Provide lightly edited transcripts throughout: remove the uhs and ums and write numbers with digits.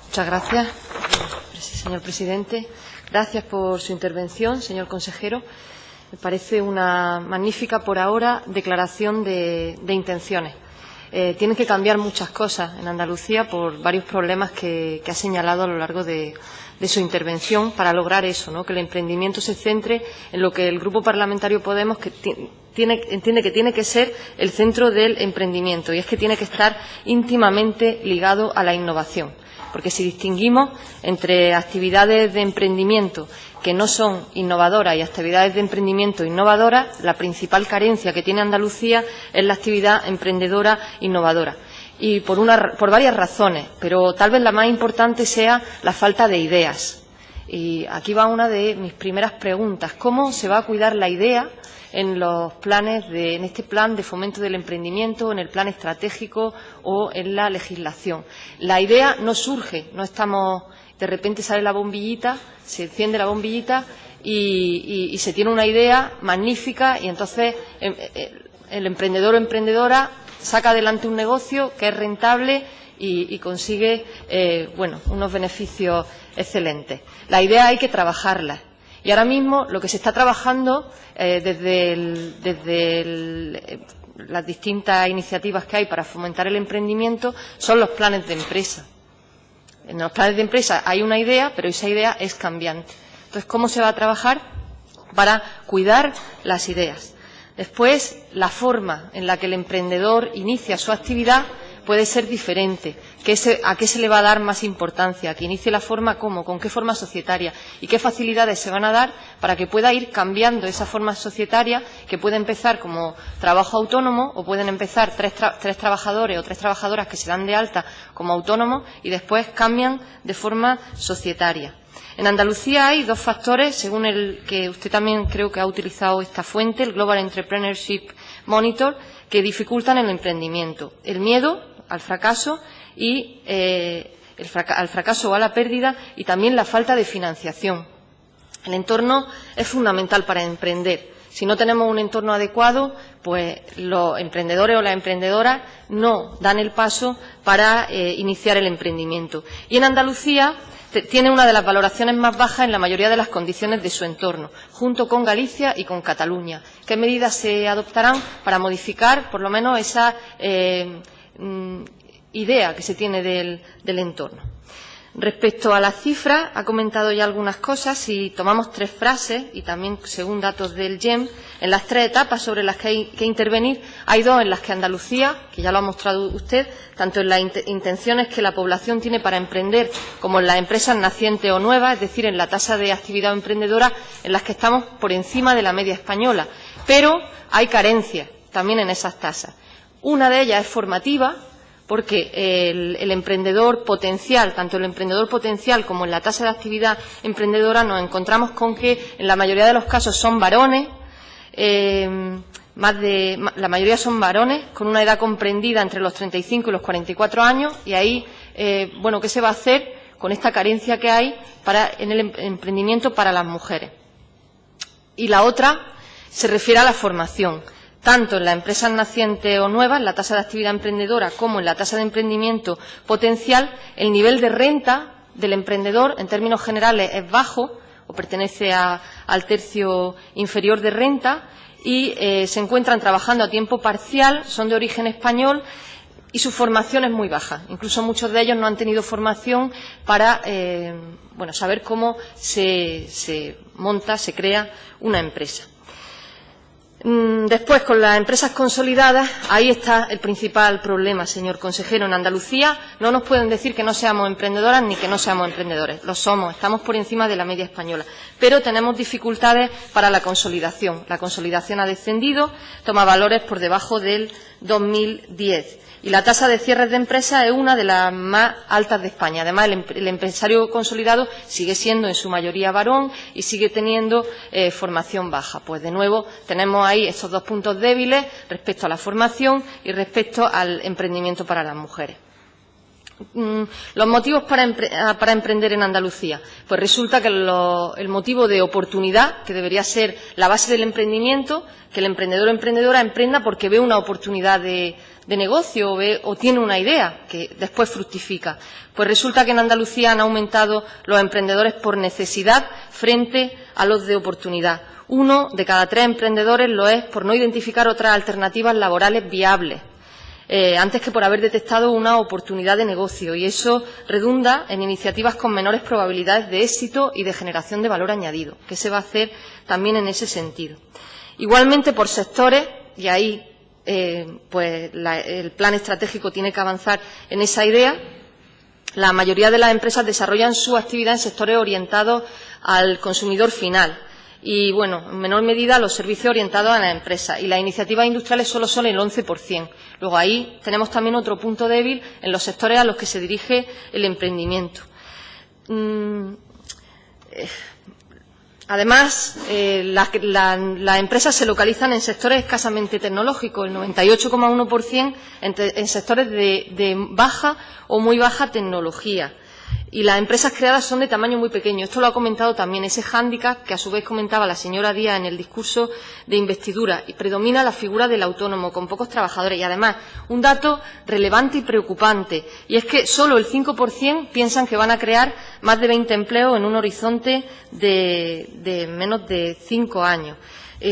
Muchas gracias, señor presidente. Gracias por su intervención, señor consejero. Me parece una magnífica, por ahora, declaración de intenciones. Tienen que cambiar muchas cosas en Andalucía por varios problemas que ha señalado a lo largo de su intervención para lograr eso, ¿no? Que el emprendimiento se centre en lo que el Grupo Parlamentario Podemos entiende que tiene que ser el centro del emprendimiento, y es que tiene que estar íntimamente ligado a la innovación. Porque si distinguimos entre actividades de emprendimiento que no son innovadoras y actividades de emprendimiento innovadoras, la principal carencia que tiene Andalucía es la actividad emprendedora innovadora. Y por varias razones, pero tal vez la más importante sea la falta de ideas. Y aquí va una de mis primeras preguntas. ¿Cómo se va a cuidar la idea en los planes en este plan de fomento del emprendimiento, en el plan estratégico o en la legislación? La idea no surge, no estamos, de repente sale la bombillita, se enciende la bombillita y se tiene una idea magnífica, y entonces el emprendedor o emprendedora saca adelante un negocio que es rentable y consigue unos beneficios excelentes. La idea hay que trabajarla. Y ahora mismo lo que se está trabajando desde las distintas iniciativas que hay para fomentar el emprendimiento son los planes de empresa. En los planes de empresa hay una idea, pero esa idea es cambiante. Entonces, ¿cómo se va a trabajar para cuidar las ideas? Después, la forma en la que el emprendedor inicia su actividad puede ser diferente. ¿A qué se le va a dar más importancia? ¿Que inicie la forma cómo? ¿Con qué forma societaria? ¿Y qué facilidades se van a dar para que pueda ir cambiando esa forma societaria, que puede empezar como trabajo autónomo, o pueden empezar tres trabajadores o tres trabajadoras que se dan de alta como autónomos y después cambian de forma societaria? En Andalucía hay dos factores, según el que usted también creo que ha utilizado esta fuente, el Global Entrepreneurship Monitor, que dificultan el emprendimiento: el miedo al fracaso y al fracaso o a la pérdida, y también la falta de financiación. El entorno es fundamental para emprender. Si no tenemos un entorno adecuado, pues los emprendedores o las emprendedoras no dan el paso para iniciar el emprendimiento. Y en Andalucía tiene una de las valoraciones más bajas en la mayoría de las condiciones de su entorno, junto con Galicia y con Cataluña. ¿Qué medidas se adoptarán para modificar, por lo menos, esa idea que se tiene del entorno? Respecto a las cifras, ha comentado ya algunas cosas. Si tomamos tres frases, y también según datos del GEM, en las tres etapas sobre las que hay que intervenir, hay dos en las que Andalucía, que ya lo ha mostrado usted, tanto en las intenciones que la población tiene para emprender como en las empresas nacientes o nuevas, es decir, en la tasa de actividad emprendedora, en las que estamos por encima de la media española. Pero hay carencias también en esas tasas. Una de ellas es formativa, porque el emprendedor potencial, tanto el emprendedor potencial como en la tasa de actividad emprendedora, nos encontramos con que en la mayoría de los casos son varones, la mayoría son varones, con una edad comprendida entre los 35 y los 44 años, y ahí, ¿qué se va a hacer con esta carencia que hay en el emprendimiento para las mujeres? Y la otra se refiere a la formación. Tanto en las empresas nacientes o nuevas, la tasa de actividad emprendedora, como en la tasa de emprendimiento potencial, el nivel de renta del emprendedor, en términos generales, es bajo, o pertenece al tercio inferior de renta, y se encuentran trabajando a tiempo parcial, son de origen español, y su formación es muy baja. Incluso muchos de ellos no han tenido formación para saber cómo se crea una empresa. Después, con las empresas consolidadas, ahí está el principal problema, señor consejero. En Andalucía no nos pueden decir que no seamos emprendedoras ni que no seamos emprendedores. Lo somos, estamos por encima de la media española. Pero tenemos dificultades para la consolidación. La consolidación ha descendido, toma valores por debajo del 2010. Y la tasa de cierres de empresas es una de las más altas de España. Además, el empresario consolidado sigue siendo en su mayoría varón y sigue teniendo formación baja. Pues, de nuevo, tenemos ahí estos dos puntos débiles respecto a la formación y respecto al emprendimiento para las mujeres. Los motivos para emprender en Andalucía. Pues resulta que el motivo de oportunidad, que debería ser la base del emprendimiento, que el emprendedor o emprendedora emprenda porque ve una oportunidad de negocio o tiene una idea que después fructifica. Pues resulta que en Andalucía han aumentado los emprendedores por necesidad frente a los de oportunidad. 1 de cada 3 emprendedores lo es por no identificar otras alternativas laborales viables, antes que por haber detectado una oportunidad de negocio, y eso redunda en iniciativas con menores probabilidades de éxito y de generación de valor añadido. ¿Qué se va a hacer también en ese sentido? Igualmente por sectores, y ahí pues el plan estratégico tiene que avanzar en esa idea. La mayoría de las empresas desarrollan su actividad en sectores orientados al consumidor final. Y, bueno, en menor medida los servicios orientados a las empresas. Y las iniciativas industriales solo son el 11%. Luego ahí tenemos también otro punto débil en los sectores a los que se dirige el emprendimiento. Además, las empresas se localizan en sectores escasamente tecnológicos, el 98,1% en sectores de baja o muy baja tecnología. Y las empresas creadas son de tamaño muy pequeño. Esto lo ha comentado también ese hándicap que a su vez comentaba la señora Díaz en el discurso de investidura. Y predomina la figura del autónomo, con pocos trabajadores. Y además, un dato relevante y preocupante, y es que solo el 5% piensan que van a crear más de 20 empleos en un horizonte de menos de 5 años.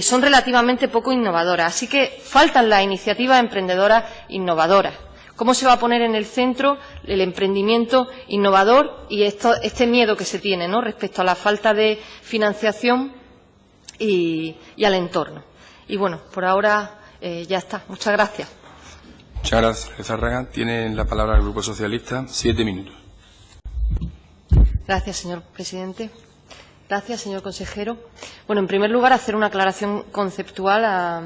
Son relativamente poco innovadoras. Así que faltan las iniciativas emprendedoras innovadoras. ¿Cómo se va a poner en el centro el emprendimiento innovador y este miedo que se tiene, ¿no?, respecto a la falta de financiación y al entorno? Y bueno, por ahora ya está. Muchas gracias. Muchas gracias, Zárraga. Tiene la palabra el Grupo Socialista. 7 minutos. Gracias, señor presidente. Gracias, señor consejero. Bueno, en primer lugar, hacer una aclaración conceptual a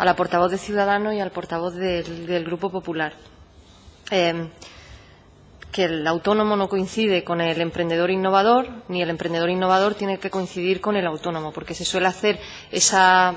la portavoz de Ciudadanos y al portavoz del Grupo Popular. Que el autónomo no coincide con el emprendedor innovador, ni el emprendedor innovador tiene que coincidir con el autónomo, porque se suele hacer esa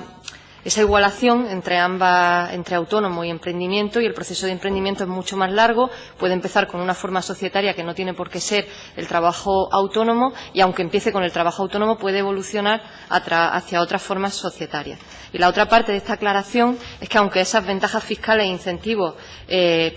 igualación entre autónomo y emprendimiento, y el proceso de emprendimiento es mucho más largo. Puede empezar con una forma societaria que no tiene por qué ser el trabajo autónomo, y aunque empiece con el trabajo autónomo puede evolucionar hacia otras formas societarias. Y la otra parte de esta aclaración es que, aunque esas ventajas fiscales e incentivos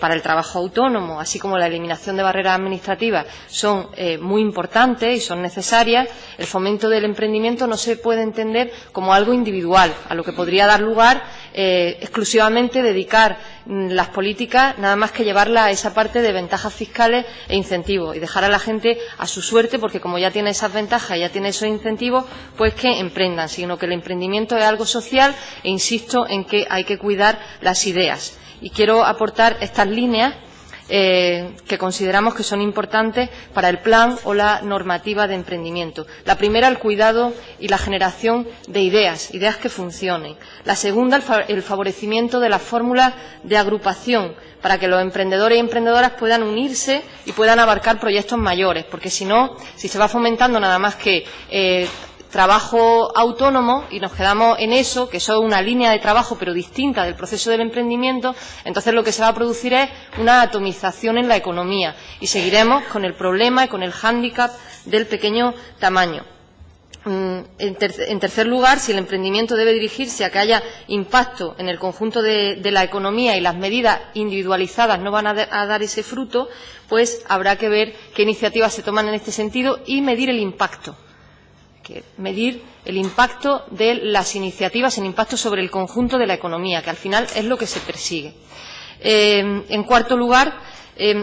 para el trabajo autónomo, así como la eliminación de barreras administrativas, son muy importantes y son necesarias, el fomento del emprendimiento no se puede entender como algo individual, a lo que podría dar lugar exclusivamente dedicar las políticas nada más que llevarla a esa parte de ventajas fiscales e incentivos, y dejar a la gente a su suerte, porque como ya tiene esas ventajas y ya tiene esos incentivos, pues que emprendan, sino que el emprendimiento es algo social, e insisto en que hay que cuidar las ideas. Y quiero aportar estas líneas que consideramos que son importantes para el plan o la normativa de emprendimiento. La primera, el cuidado y la generación de ideas que funcionen. La segunda, el favorecimiento de las fórmulas de agrupación, para que los emprendedores y emprendedoras puedan unirse y puedan abarcar proyectos mayores, porque si no, si se va fomentando nada más que trabajo autónomo y nos quedamos en eso, que es una línea de trabajo pero distinta del proceso del emprendimiento, entonces lo que se va a producir es una atomización en la economía y seguiremos con el problema y con el hándicap del pequeño tamaño. En tercer lugar, si el emprendimiento debe dirigirse a que haya impacto en el conjunto de la economía y las medidas individualizadas no van a dar ese fruto, pues habrá que ver qué iniciativas se toman en este sentido y medir el impacto. Medir el impacto de las iniciativas, el impacto sobre el conjunto de la economía, que al final es lo que se persigue. En cuarto lugar,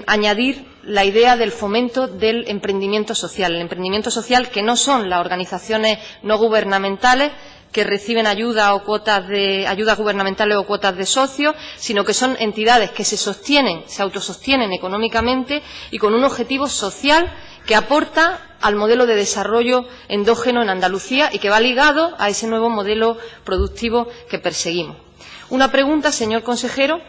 añadir la idea del fomento del emprendimiento social. El emprendimiento social, que no son las organizaciones no gubernamentales que reciben ayudas gubernamentales o cuotas de socios, sino que son entidades que se autosostienen económicamente y con un objetivo social que aporta al modelo de desarrollo endógeno en Andalucía y que va ligado a ese nuevo modelo productivo que perseguimos. Una pregunta, señor consejero,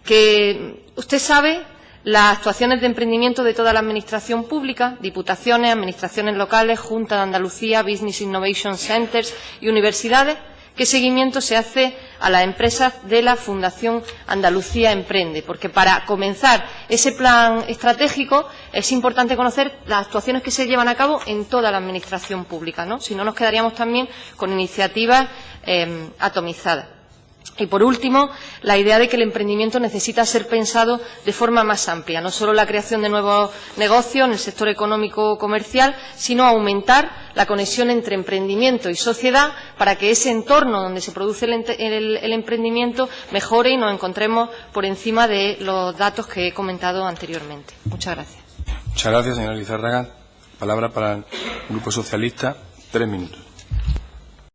que usted sabe las actuaciones de emprendimiento de toda la Administración pública, diputaciones, administraciones locales, Junta de Andalucía, Business Innovation Centers y universidades, qué seguimiento se hace a las empresas de la Fundación Andalucía Emprende, porque para comenzar ese plan estratégico es importante conocer las actuaciones que se llevan a cabo en toda la administración pública, ¿no? Si no, nos quedaríamos también con iniciativas atomizadas. Y, por último, la idea de que el emprendimiento necesita ser pensado de forma más amplia, no solo la creación de nuevos negocios en el sector económico-comercial, sino aumentar la conexión entre emprendimiento y sociedad para que ese entorno donde se produce el emprendimiento mejore y nos encontremos por encima de los datos que he comentado anteriormente. Muchas gracias. Muchas gracias, señora Lizárraga. Palabra para el Grupo Socialista, 3 minutos.